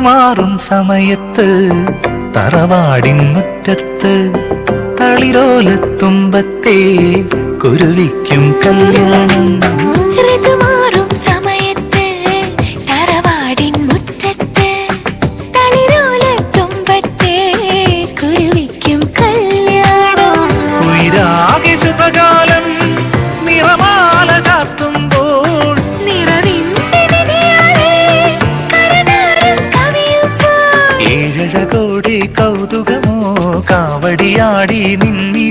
ഋതുമാറും സമയത്ത് തറവാടിൻ മുറ്റത്ത് തളിരോലത്തുമ്പത്തെ കുരുവിക്കും കല്യാണം. ഋതുമാറും സമയത്ത് തറവാടിൻ മുറ്റത്ത് തളിരോലത്തുമ്പത്തെ കുരുവിക്കും കല്യാണം. ഉയരാകെ ശുഭകാലം നിറമാല ചാർത്തുമ്പോൾ ഏഴഴകോടെ കൗതുകമോ കാവടിയാടി നിന്നി.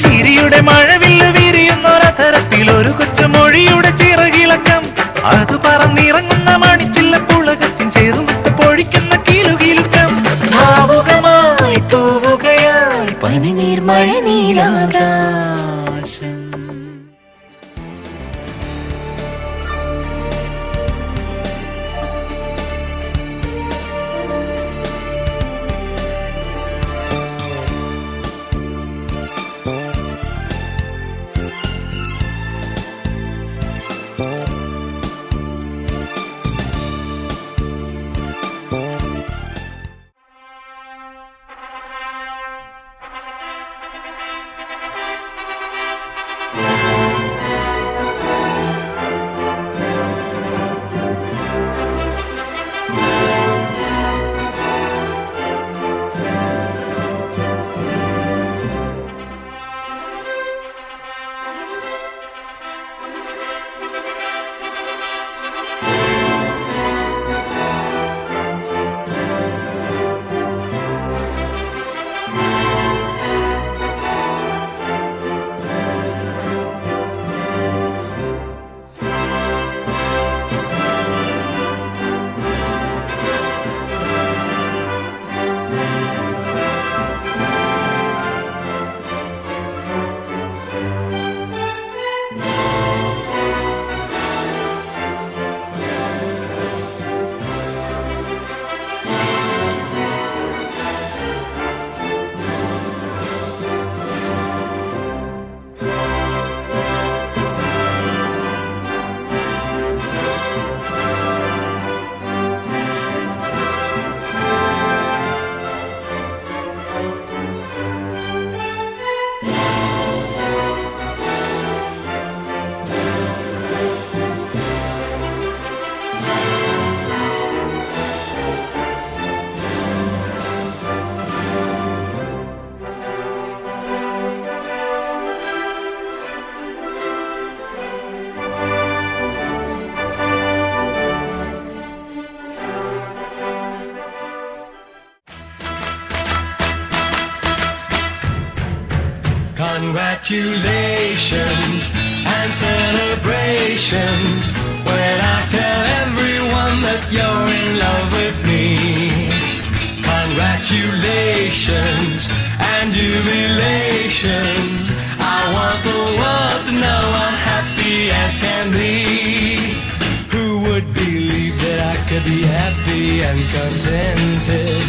ചിരിയുടെ മഴവില്ല് വിരിയുന്നൊരതരത്തിൽ ഒരു കൊച്ചുമൊഴിയുടെ ചിറകിളക്കം. അത് പറന്നിറങ്ങുന്ന മണിച്ചില്ല പുളകത്തിൻ ചേർന്നിട്ട് പൊഴിക്കുന്ന കിലുകിലുക്കം. ഭാവുകമായി തൂവുകയായി പനിനീർ മഴ നീലാകാശം. Congratulations and celebrations when I tell everyone that you're in love with me. Congratulations and jubilations. I want the world to know I'm happy as can be. Who would believe that I could be happy and contented?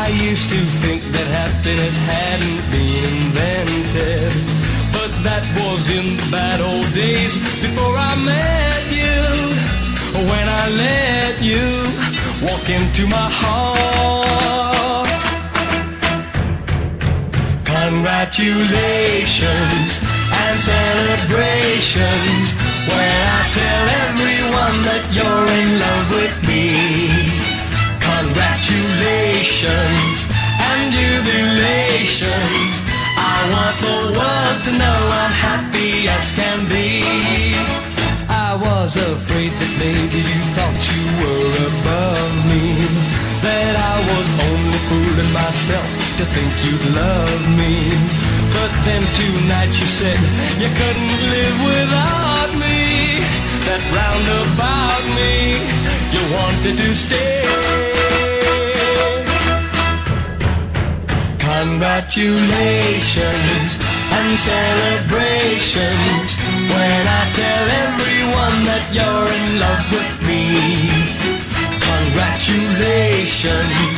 I used to think that happiness hadn't been invented, but that was in the bad old days before I met you. When I let you walk into my heart. Congratulations and celebrations when I tell everyone that you're in love with me. Congratulations and jubilations. I want the world to know I'm happy as can be. I was afraid that maybe you thought you were above me, that I was only fooling myself to think you'd love me. But then tonight you said you couldn't live without me, that round about me you wanted to stay. Congratulations and celebrations when I tell everyone that you're in love with me. Congratulations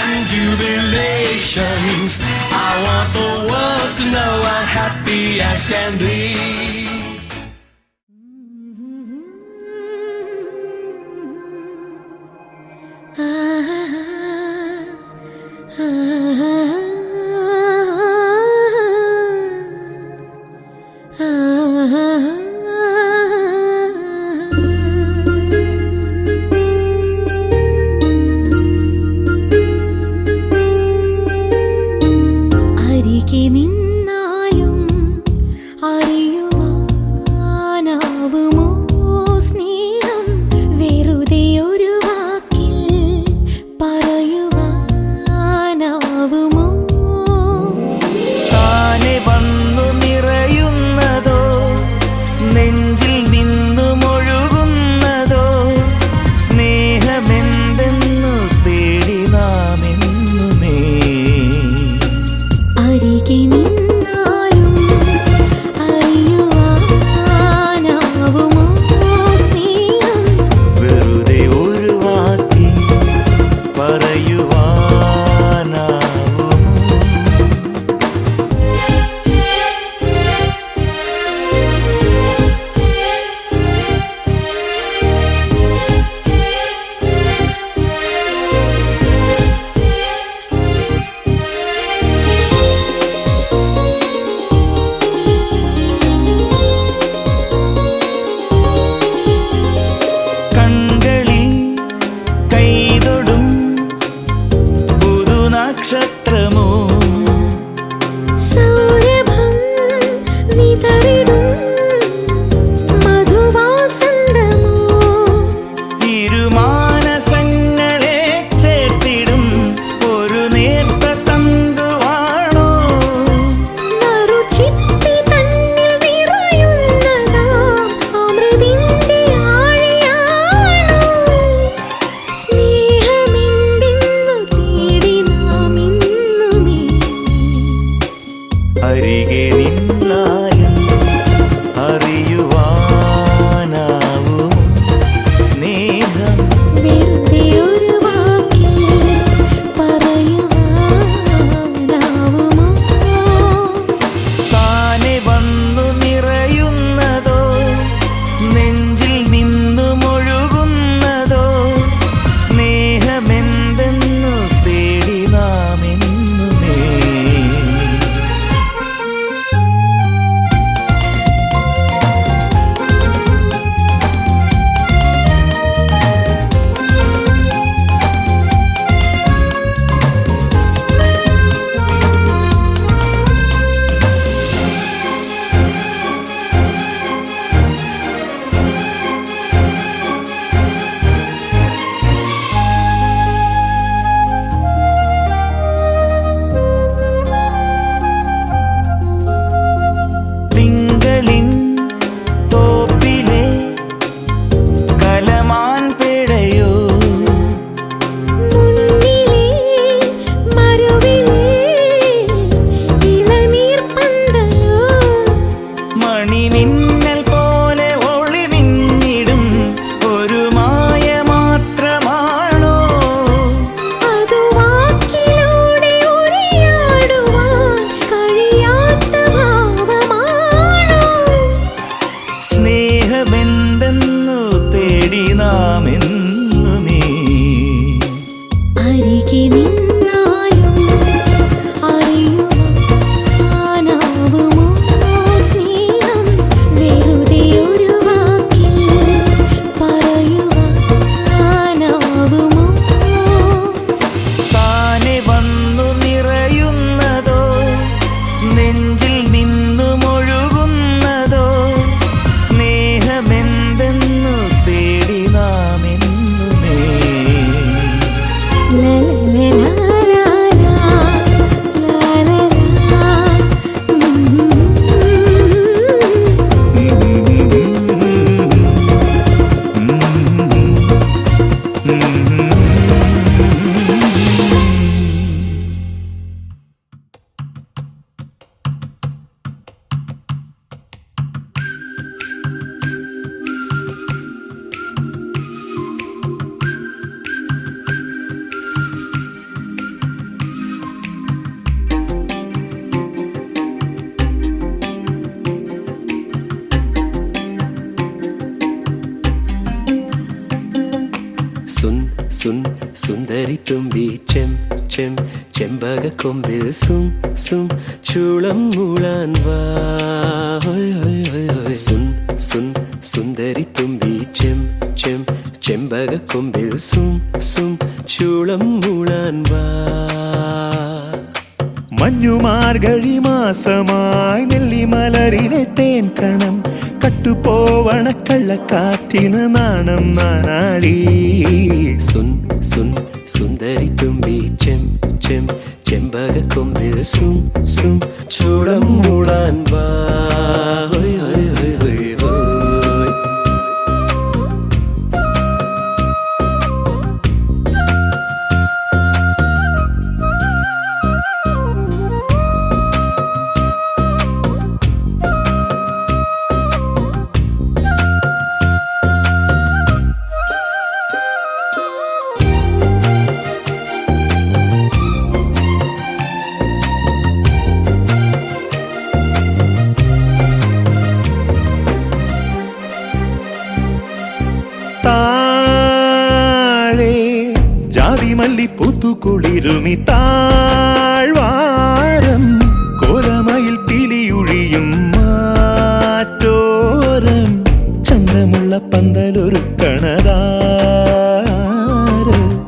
and jubilations. I want the world to know I'm happy as can be. Sun Sun സുന്ദരി തുമ്പി ചെം ചെം ചെമ്പക കൊമ്പിൽ സും സും ചൂളം മൂളാൻ വാ സുൻ സുൻ സുന്ദരി തുമ്പി ചെം ചെം ചെമ്പക കൊമ്പിൽ സും സും ചൂളം മൂളാൻ വാ മഞ്ഞുമാർഗഴി മാസമായി നെല്ലിമലരിലെ തേൻ കണം കട്ടുപോവണ കള്ളക്കാറ്റിന് നാണം നാനാടി സുൻ സുൻ സുന്ദരി തുമ്പി ചെം ചെം ചെമ്പക കൊമ്പിൽ സും സും ചൂളം മൂളാൻ വാ ഹോയ് ഹോയ് ഹോയ് ഹോയ് ഹോയ്. താഴെ ജാതിമല്ലി പൂത്തുകുളിരുമി താഴ്വാരം കോലമയിൽ പിലിയൊഴിയും മാറ്റോരം ചന്തമുള്ള പന്തലൊരുക്കണതാര്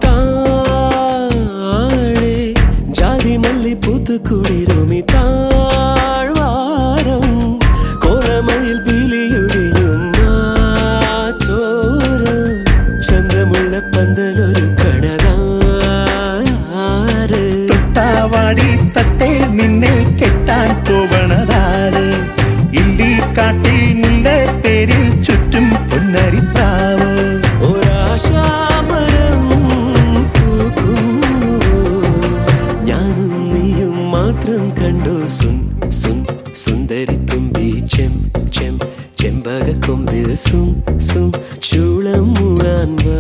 താഴെ ജാതിമല്ലി പൂത്തുകുളിരുമി താഴ്വാരം കോലമയിൽ പിലിയൊഴിയും ചന്ദ്രമുള്ള പന്തലൊരു കണതാര് തൊട്ടാവാടി തത്തേ നിന്നെ കെട്ടാൻ പോവണതാര് ഇല്ലി കാട്ടിൽ മുല്ലത്തേരിൽ ചുറ്റും പൊന്നരിപ്രാവ് ഒരാശാമരം പൂക്കുന്നു ഞാനും നീയും മാത്രം കണ്ടു സുൻ സുൻ സുന്ദരി തുമ്പി ചെം ചെം ചെമ്പക കൊമ്പിൽ സും സും ചൂളം മൂളാൻ വാ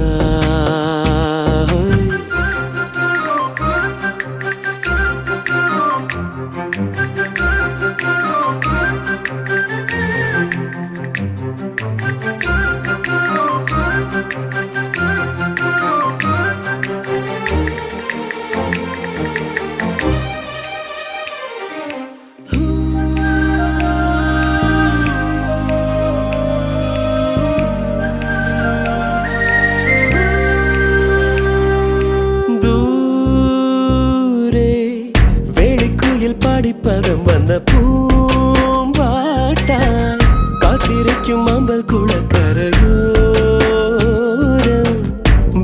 പദം വന്ന പൂമ്പാട്ടാൻ കാത്തിരിക്കും അമ്പൽ കുളക്കരയോരം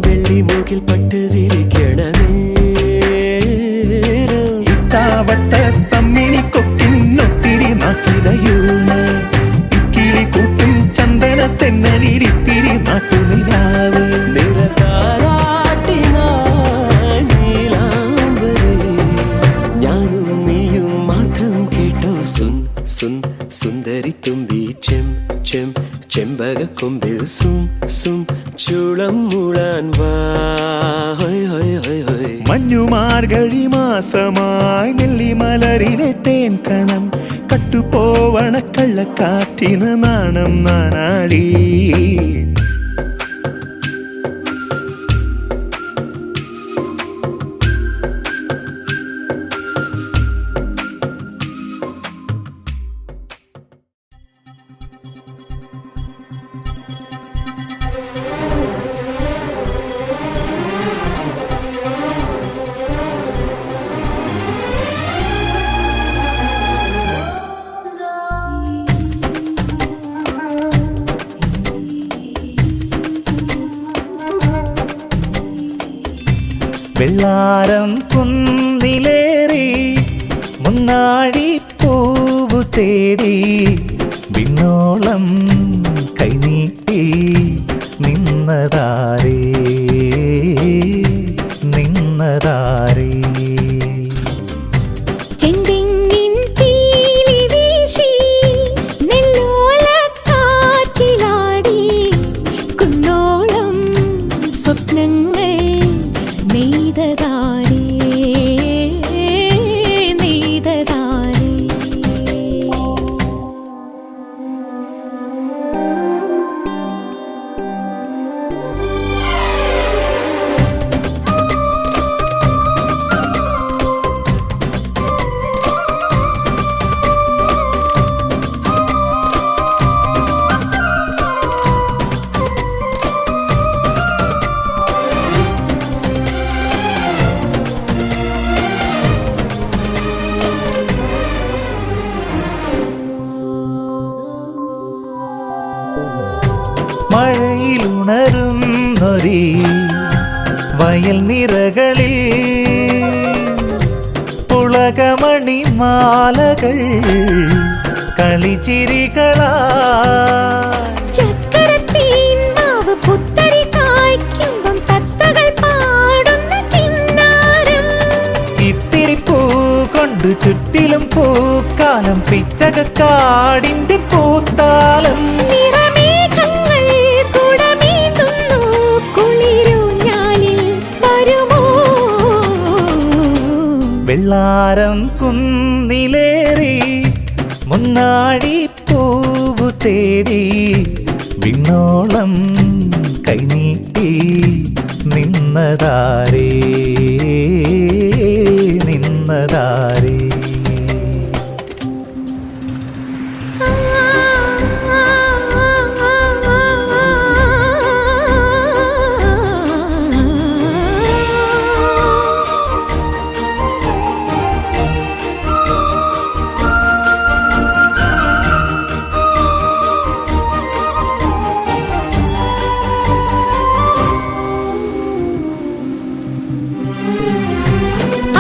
വെള്ളിമൂക്കിൽ പട്ട് വിരിക്കണ നേരം ഇട്ടാവട്ട തമ്മിണി കൊക്കിനൊത്തിരി നാക്കിലയൂണ് ഇക്കിളി കൂട്ടും ചന്ദന തെന്നലിരിത്തിരി നാട്ടുനിലാവ് നിറതാരാട്ടിനായി നീലാംബരേ ഞാനും നീയും മാത്രം കേട്ടോ സുൻ സുൻ സുന്ദരി തുമ്പി ചെം ചെം ചെമ്പക കൊമ്പിൽ സും സും ചൂളം മൂളാൻ വാ ഹോയ് ഹോയ് ഹോയ് ഹോയ്. മഞ്ഞുമാർഗഴി മാസമായി നെല്ലിമലരിലെ തേൻ കണം കട്ടുപോവണ കള്ളക്കാറ്റിന് നാണം നാനാടി വെള്ളാരം കുന്നിലേറി മുന്നാടി പൂവു തേടി വിണ്ണോളം കൈനീട്ടി നിന്നതാരേ നിന്നതാരേ ചെണ്ടിങ്ങിൻ പീലി വീശി നെല്ലോലക്കാറ്റിലാടി കുന്നോളം സ്വപ്നങ്ങൾ നെയ്തതാരേ നെയ്തതാരേ വയൽ നിറകളിൽ പുളകമണിമാലകൾ കളിച്ചിരികളാ ചക്കരത്തീൻ മാവ് പുത്തരി കായ്ക്കുമ്പം തത്തകൾ പാടുന്ന കിന്നാരം ഇത്തിരി പൂ കൊണ്ട് ചുറ്റിലും പൂക്കാലം പിച്ചകക്കാടിന്റെ പൂത്താലം നിറമേഘങ്ങൾ കുടമേന്തുന്നു കുളിരൂഞ്ഞാലിൽ വരുമോ വെള്ളാരം കുന്നിലേറി മുന്നാടി പൂവു തേടി വിണ്ണോളം കൈനീട്ടി നിന്നതാരേ നിന്നതാരേ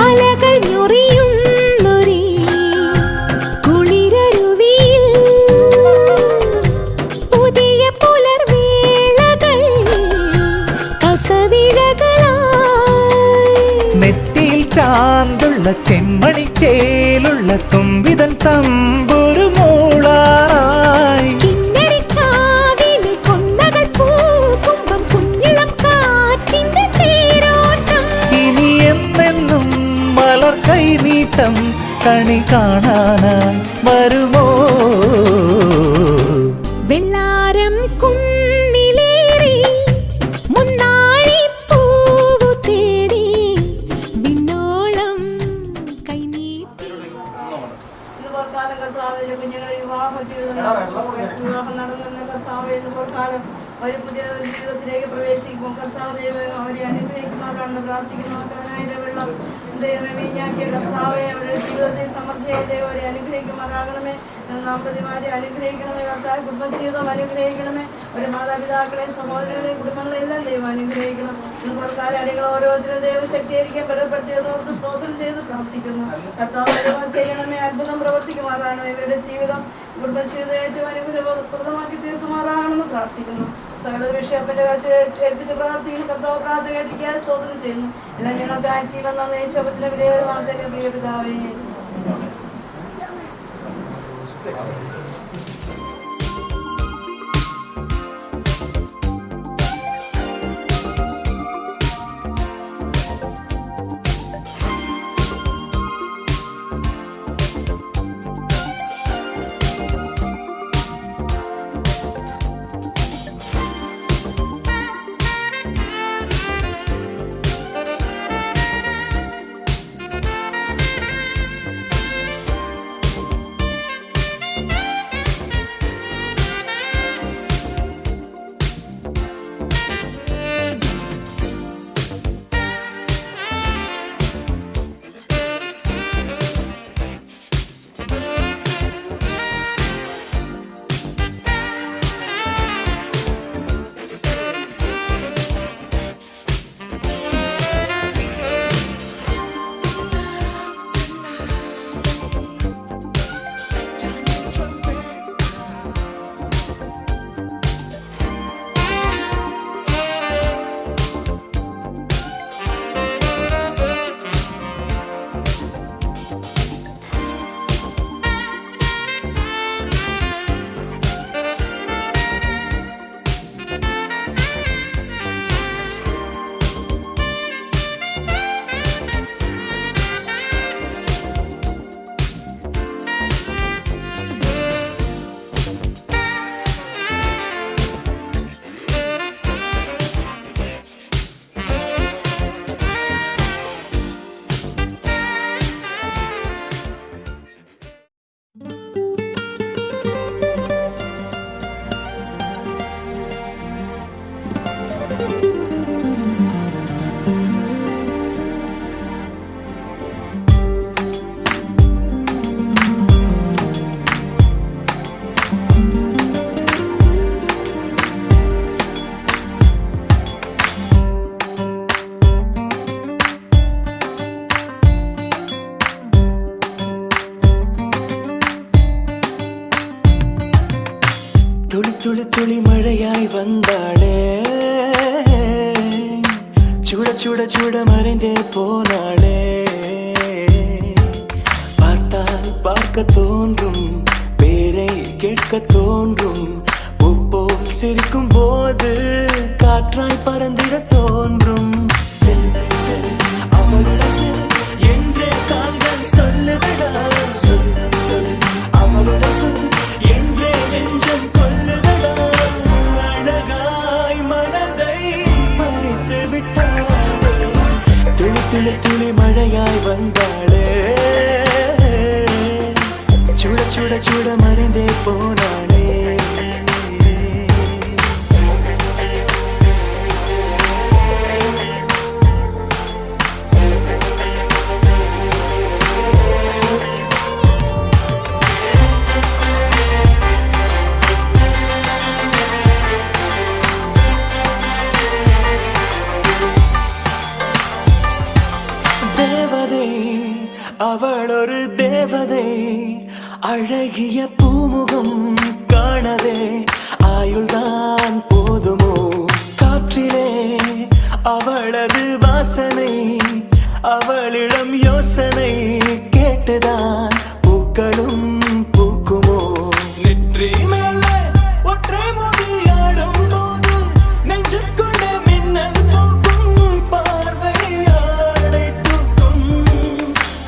അലകൾ ഞൊറിയുന്നൊരീ കുളിരരുവിയിൽ പുതിയ പുലർവേളകൾ കസവിഴകളായി നെറ്റിയിൽ ചാന്തുള്ള ചെമ്മണിച്ചേലുള്ള തുമ്പിതൻ തമ്പൊരു മൂളായി കിന്നരിക്കാവിലെ കൊന്നകൾ പൂക്കുമ്പം കുഞ്ഞിളം കാറ്റിന്റെ തേരോട്ടം ഇനി എന്നെന്നും മലർ കൈനീട്ടം കണി കാണാനായി വരുമോ വെള്ളാരം കുന്നിലേറി മുന്നാഴി പൂവു തേടി വിണ്ണോളം കൈനീട്ടി ഇതുപോലെ കാലം കർത്താവിന്റെ കുഞ്ഞുങ്ങളെ വിവാഹ ജീവിതം വിവാഹം നടന്ന കർത്താവ് ഇതുപോലെ കാലം ഒരു പുതിയ ജീവിതത്തിലേക്ക് പ്രവേശിക്കുമ്പോൾ കർത്താവ് ദൈവം അവരെ അനുഗ്രഹിക്കുമാറാണെന്ന് പ്രാർത്ഥിക്കുന്നു. കാനായിലെ വെള്ളം ദൈവമേ വീഞ്ഞാക്കിയ കർത്താവെ അവരുടെ ജീവിതത്തിൽ സമൃദ്ധിയായി ദൈവം അവരെ അനുഗ്രഹിക്കുമാറാകണമേ. നാം പ്രതിമാരെ അനുഗ്രഹിക്കണമേ. കർത്താവ് കുടുംബജീവിതം അനുഗ്രഹിക്കണമേ. ഒരു മാതാപിതാക്കളെയും സഹോദരങ്ങളെയും കുടുംബങ്ങളെല്ലാം ദൈവം അനുഗ്രഹിക്കണം. ഇതുപോലെ കാലടികൾ ഓരോരുത്തരും ദൈവശക്തിയായിരിക്കാൻ ബലപ്പെടുത്തിയതോർത്ത് സ്തോത്രം ചെയ്ത് പ്രാർത്ഥിക്കുന്നു. കർത്താവ് അനുഭവം ചെയ്യണമേ. അത്ഭുതം പ്രവർത്തിക്കുമാറാകണമേ. ഇവരുടെ ജീവിതം കുടുംബജീവിതം ഏറ്റവും അനുഗ്രഹപ്രദമാക്കി തീർക്കുമാറാകണമെന്ന് പ്രാർത്ഥിക്കുന്നു. സകല വിഷയപ്പന്റെ കാര്യത്തിൽ ഏൽപ്പിച്ച് പ്രാർത്ഥിക്കുന്നു. കർത്താവ് പ്രാർത്ഥന കേട്ടിക്കാൻ സ്തോത്രം ചെയ്യുന്നു. എല്ലാം ഞങ്ങൾക്ക് ജീവൻ നന്ന യേശുവിന്റെ വിലയേറുന്ന പ്രിയ പിതാവേ. சுட சுட சுட மறைந்தே போனாளே பார்த்தால் பார்க்க தோன்றும் பேரை கேட்க தோன்றும் போல் சிரிக்கும் போது காற்றாய் பறந்திட தோன்றும் செல் செல் அவளுடன் செல் என்றே கால்கள் சொல்லுதடா சொல் சொல் அவளுடன் சொல் என்றே நெஞ்சம் கொல்லுதடா அழகாய் மனதை மறைத்து விட்டாளே துளி துளி துளி மழையாய் வந்தாளே சுட சுட சுட மறைந்தே போனாளே தேவதை அவள் ஒரு தேவதை அழகிய பூமுகம் காணவே ஆயுள்தான் போதுமோ காற்றிலே அவளது வாசனை அவளிடம் யோசனை கேட்டுதான் பூக்களும் பூக்குமோ நெற்றி மேலே ஒற்றை மொழியாடும் போது நெஞ்சுக்குள்ளே மின்னல் போக்கும் பார்வையாடை தூக்கும்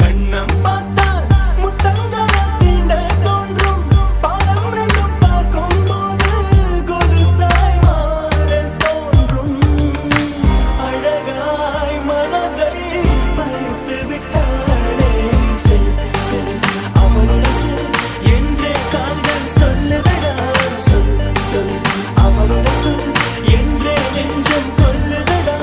கண்ணம் பார்த்தால் முத்தங்களை தீண்ட தோன்றும் பாலம் ரெண்டும் பார்க்கும் போது கொலுசாய் மாற தோன்றும் அழகாய் மனதை பறித்து விட்டாளே செல் செல் அவளுடன் செல் என்றே கால்கள் சொல்லுதடா சொல் சொல் அவளுடன் சொல் என்றே நெஞ்சம் கொல்லுதடா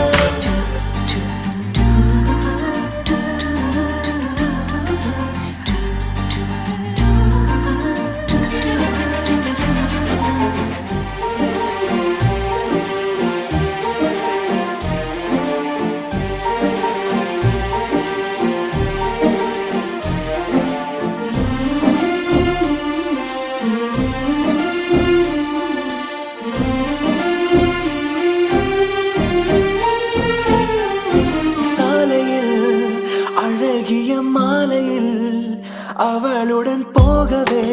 சாலையில் அழகிய மாலையில் அவளுடன் போகவே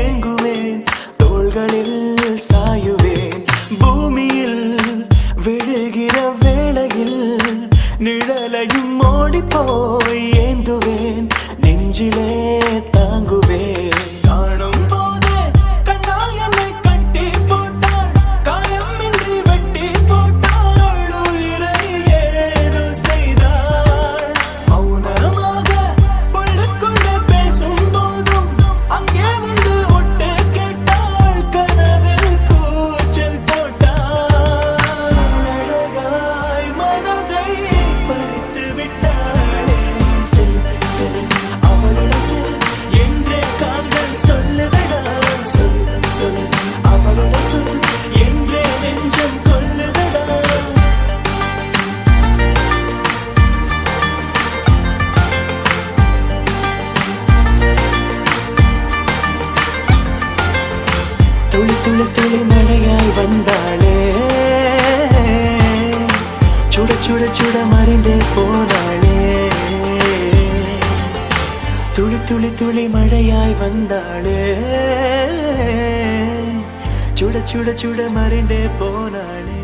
ஏங்குவேன் தோள்களில் சாயுவேன் பூமியில் விழுகிற வேளையில் நிழலையும் ஓடிப்போய் ஏந்துவேன் நெஞ்சிலே தாங்குவேன் காணும் போதே கண்ணால் என்னை கட்டி போட்டாள் காயமின்றி வெட்டி போட்டாள் உயிரை ஏதோ செய்தாள் மௌனமாக உள்ளுக்குள்ளே பேசும் போதும் அங்கே வந்து ஒட்டு கேட்டாள் கனவில் கூச்சல் போட்டாள் அழகாய் மனதை பறித்து விட்டாளே செல் செல் அவளுடன் செல் என்றே கால்கள் சொல்லுதடா சொல் சொல் அவளுடன் சொல் என்றே நெஞ்சம் கொல்லுதடா துளி துளி துளி மழையாய் வந்தாளே சுட சுட சுட மறைந்தே போனாளே துளி துளி துளி மழையாய் வந்தாளே சுட சுட சுட மறைந்தே போனாளே